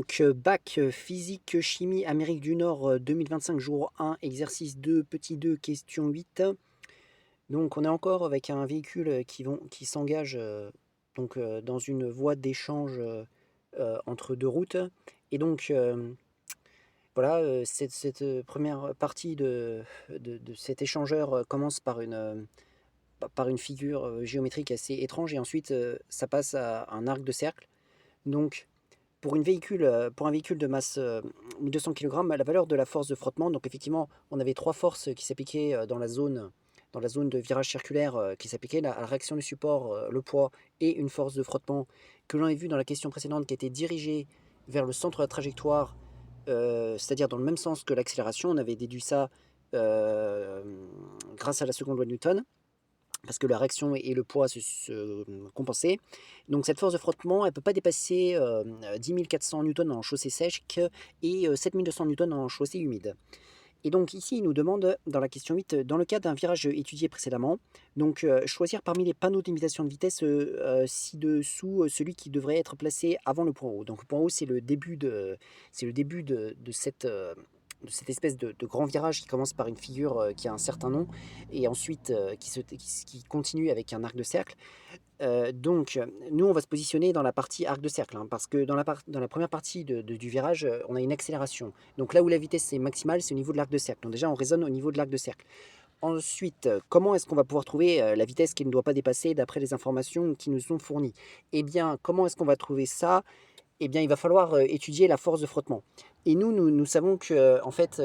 Donc, bac physique chimie Amérique du Nord 2025, jour 1, exercice 2, petit 2, question 8. Donc, on est encore avec un véhicule qui s'engage dans une voie d'échange entre deux routes. Et donc, voilà, cette première partie de cet échangeur commence par une figure géométrique assez étrange et ensuite ça passe à un arc de cercle. Donc, pour un véhicule de masse 1200 kg, la valeur de la force de frottement, donc effectivement, on avait trois forces qui s'appliquaient dans la zone de virage circulaire qui s'appliquait à la réaction du support, le poids et une force de frottement que l'on avait vu dans la question précédente qui était dirigée vers le centre de la trajectoire, c'est-à-dire dans le même sens que l'accélération. On avait déduit ça euh, grâce à la seconde loi de Newton parce que la réaction et le poids se compensaient. Donc cette force de frottement, elle ne peut pas dépasser 10 400 newtons en chaussée sèche et 7 200 newtons en chaussée humide. Et donc ici, il nous demande, dans la question 8, dans le cas d'un virage étudié précédemment, donc choisir parmi les panneaux d'imitation de vitesse ci-dessous celui qui devrait être placé avant le point haut. Donc le point haut, c'est le début de cette espèce de grand virage qui commence par une figure qui a un certain nom et ensuite qui continue avec un arc de cercle. Nous, on va se positionner dans la partie arc de cercle, hein, parce que dans la première partie du virage, on a une accélération. Donc là où la vitesse est maximale, c'est au niveau de l'arc de cercle. Donc déjà, on raisonne au niveau de l'arc de cercle. Ensuite, comment est-ce qu'on va pouvoir trouver la vitesse qui ne doit pas dépasser d'après les informations qui nous sont fournies? Eh bien, comment est-ce qu'on va trouver ça? Eh bien, il va falloir étudier la force de frottement. Et nous savons que, en fait,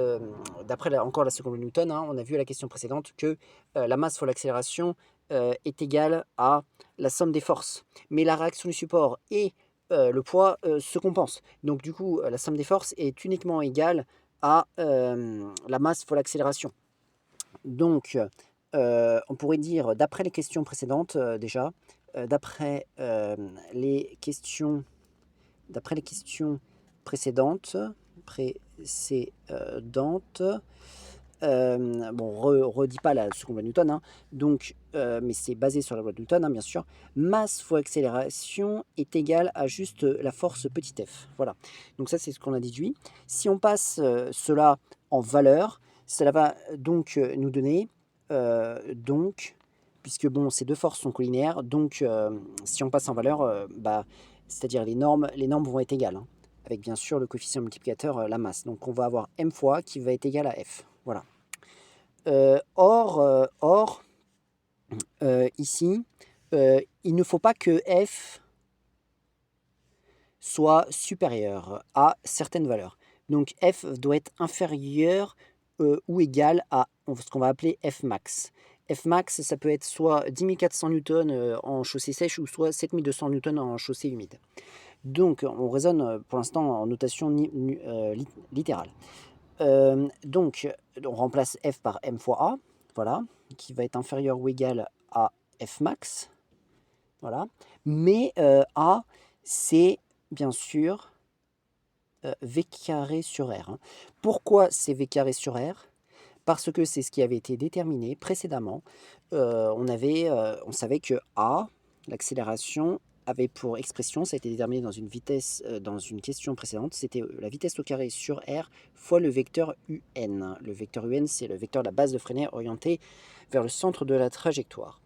d'après encore la seconde loi de Newton, hein, on a vu à la question précédente que la masse fois l'accélération est égale à la somme des forces. Mais la réaction du support et le poids se compensent. Donc, du coup, la somme des forces est uniquement égale à la masse fois l'accélération. Donc, on pourrait dire, d'après les questions précédentes, déjà, d'après les questions d'après les questions précédentes, bon, redis pas la seconde loi de Newton, hein, donc, mais c'est basé sur la loi de Newton, hein, bien sûr. Masse fois accélération est égale à juste la force petit f. Voilà. Donc ça, c'est ce qu'on a déduit. Si on passe cela en valeur, cela va donc nous donner, donc, puisque bon, ces deux forces sont collinaires, donc si on passe en valeur, c'est-à-dire les normes vont être égales, hein, avec bien sûr le coefficient multiplicateur, la masse. Donc on va avoir m fois qui va être égal à f. Voilà. Or, ici, il ne faut pas que f soit supérieur à certaines valeurs. Donc f doit être inférieur ou égal à ce qu'on va appeler f max. F max, ça peut être soit 10 400 newtons en chaussée sèche ou soit 7 200 newtons en chaussée humide. Donc on raisonne pour l'instant en notation littérale. Donc on remplace f par m fois a, voilà, qui va être inférieur ou égal à f max, voilà. Mais a, c'est bien sûr v carré sur r, hein. Pourquoi c'est v carré sur r? Parce que c'est ce qui avait été déterminé précédemment. On savait que a, l'accélération, avait pour expression, ça a été déterminé dans une vitesse, dans une question précédente, c'était la vitesse au carré sur r fois le vecteur un. Le vecteur un, c'est le vecteur de la base de freinée orienté vers le centre de la trajectoire.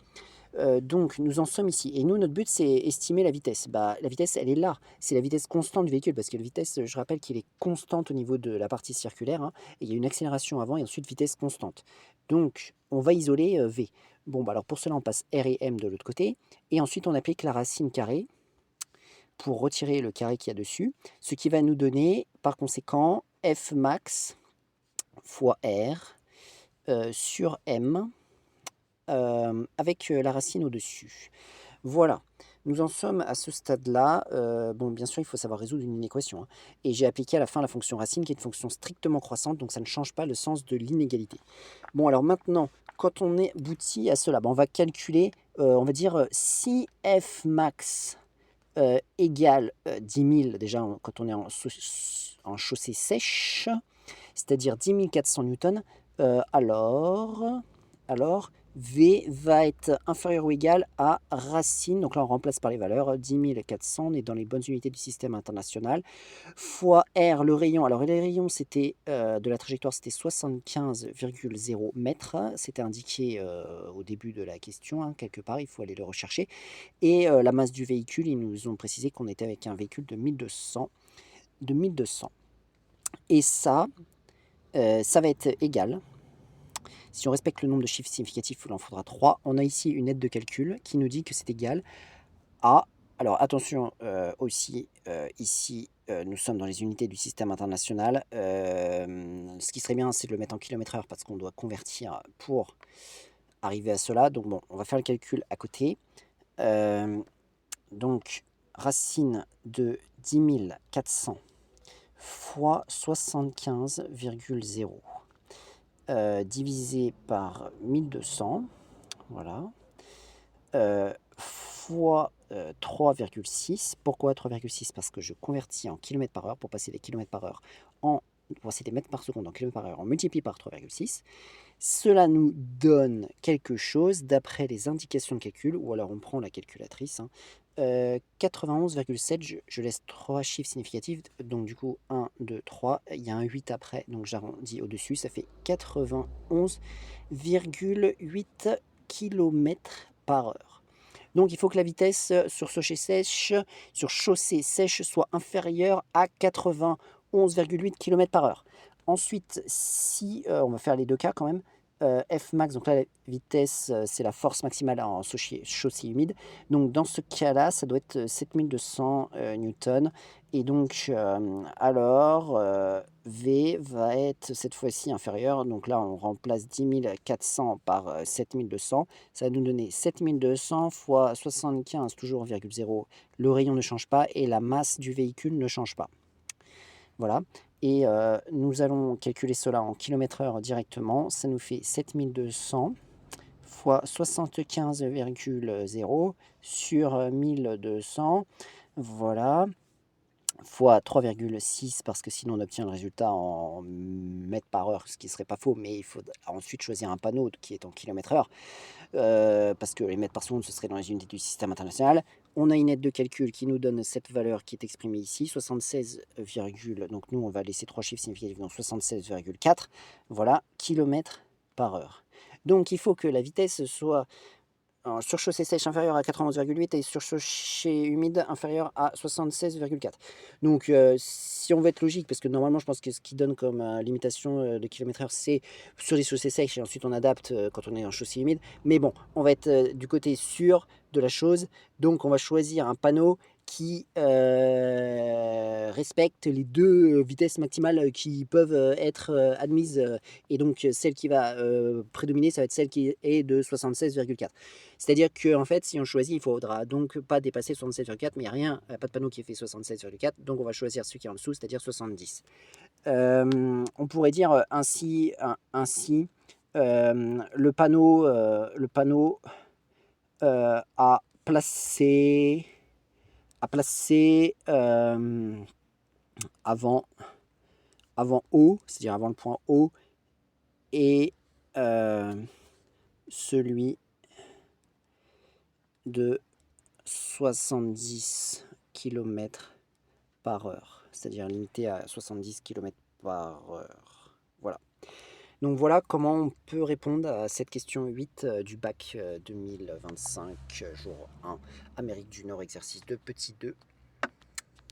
Donc nous en sommes ici. Et nous, notre but, c'est estimer la vitesse. La vitesse, elle est là. C'est la vitesse constante du véhicule, parce que la vitesse, je rappelle qu'il est constante au niveau de la partie circulaire, hein, et il y a une accélération avant et ensuite vitesse constante. Donc, on va isoler V. Bon, alors pour cela, on passe R et M de l'autre côté, et ensuite on applique la racine carrée pour retirer le carré qu'il y a dessus, ce qui va nous donner, par conséquent, F max fois R sur M, avec la racine au-dessus. Voilà, nous en sommes à ce stade-là. Bon, bien sûr, il faut savoir résoudre une équation, hein. Et j'ai appliqué à la fin la fonction racine, qui est une fonction strictement croissante, donc ça ne change pas le sens de l'inégalité. Bon, alors maintenant, quand on est abouti à cela, on va calculer, on va dire, si f max égale 10 000, déjà quand on est en chaussée sèche, c'est-à-dire 10 400 newtons, alors V va être inférieur ou égal à racine, donc là on remplace par les valeurs, 10 400, on est dans les bonnes unités du système international, fois R, le rayon. Alors les rayons, c'était, de la trajectoire, c'était 75,0 mètres. C'était indiqué, au début de la question, hein, quelque part, il faut aller le rechercher. Et la masse du véhicule, ils nous ont précisé qu'on était avec un véhicule de 1200. Et ça va être égal. Si on respecte le nombre de chiffres significatifs, il en faudra 3. On a ici une aide de calcul qui nous dit que c'est égal à... Alors attention aussi, ici, nous sommes dans les unités du système international. Ce qui serait bien, c'est de le mettre en km/h parce qu'on doit convertir pour arriver à cela. Donc bon, on va faire le calcul à côté. Donc, racine de 10 400 fois 75,0 divisé par 1200, voilà, fois 3,6. Pourquoi 3,6? Parce que je convertis en km par heure pour passer des km par heure pour passer des mètres par seconde en km par heure, on multiplie par 3,6. Cela nous donne quelque chose d'après les indications de calcul, ou alors on prend la calculatrice, hein. 91,7, je laisse 3 chiffres significatifs, donc du coup 1, 2, 3, il y a un 8 après, donc j'arrondis au-dessus, ça fait 91,8 km par heure. Donc il faut que la vitesse sur chaussée sèche soit inférieure à 91,8 km par heure. Ensuite, si on va faire les deux cas quand même, F max, donc là la vitesse, c'est la force maximale en chaussée humide. Donc dans ce cas-là, ça doit être 7200 newtons. Et donc alors V va être cette fois-ci inférieur. Donc là, on remplace 10 400 par 7200. Ça va nous donner 7200 fois 75, toujours 0,0. Le rayon ne change pas et la masse du véhicule ne change pas. Voilà. Et nous allons calculer cela en km/h directement. Ça nous fait 7200 fois 75,0 sur 1200. Voilà. Fois 3,6 parce que sinon on obtient le résultat en mètres par heure, ce qui ne serait pas faux, mais il faut ensuite choisir un panneau qui est en km/h. Parce que les mètres par seconde, ce serait dans les unités du système international. On a une aide de calcul qui nous donne cette valeur qui est exprimée ici, 76, donc nous on va laisser 3 chiffres significatifs, donc 76,4, voilà, km par heure. Donc il faut que la vitesse soit sur chaussée sèche inférieure à 91,8 et sur chaussée humide inférieure à 76,4. Donc si on veut être logique, parce que normalement je pense que ce qui donne comme limitation de km/h, c'est sur les chaussées sèches et ensuite on adapte quand on est en chaussée humide. Mais bon, on va être du côté sûr de la chose, donc on va choisir un panneau qui respecte les deux vitesses maximales qui peuvent être admises. Et donc celle qui va prédominer, ça va être celle qui est de 76,4. C'est-à-dire que en fait, si on choisit, il ne faudra donc pas dépasser 67,4, mais il n'y a rien, pas de panneau qui est fait 67,4, donc on va choisir celui qui est en dessous, c'est-à-dire 70. On pourrait dire ainsi, le panneau à placer avant O, c'est-à-dire avant le point O, et celui de 70 km par heure, c'est-à-dire limité à 70 km par heure. Voilà. Donc voilà comment on peut répondre à cette question 8 du bac 2025, jour 1, Amérique du Nord, exercice 2, petit 2.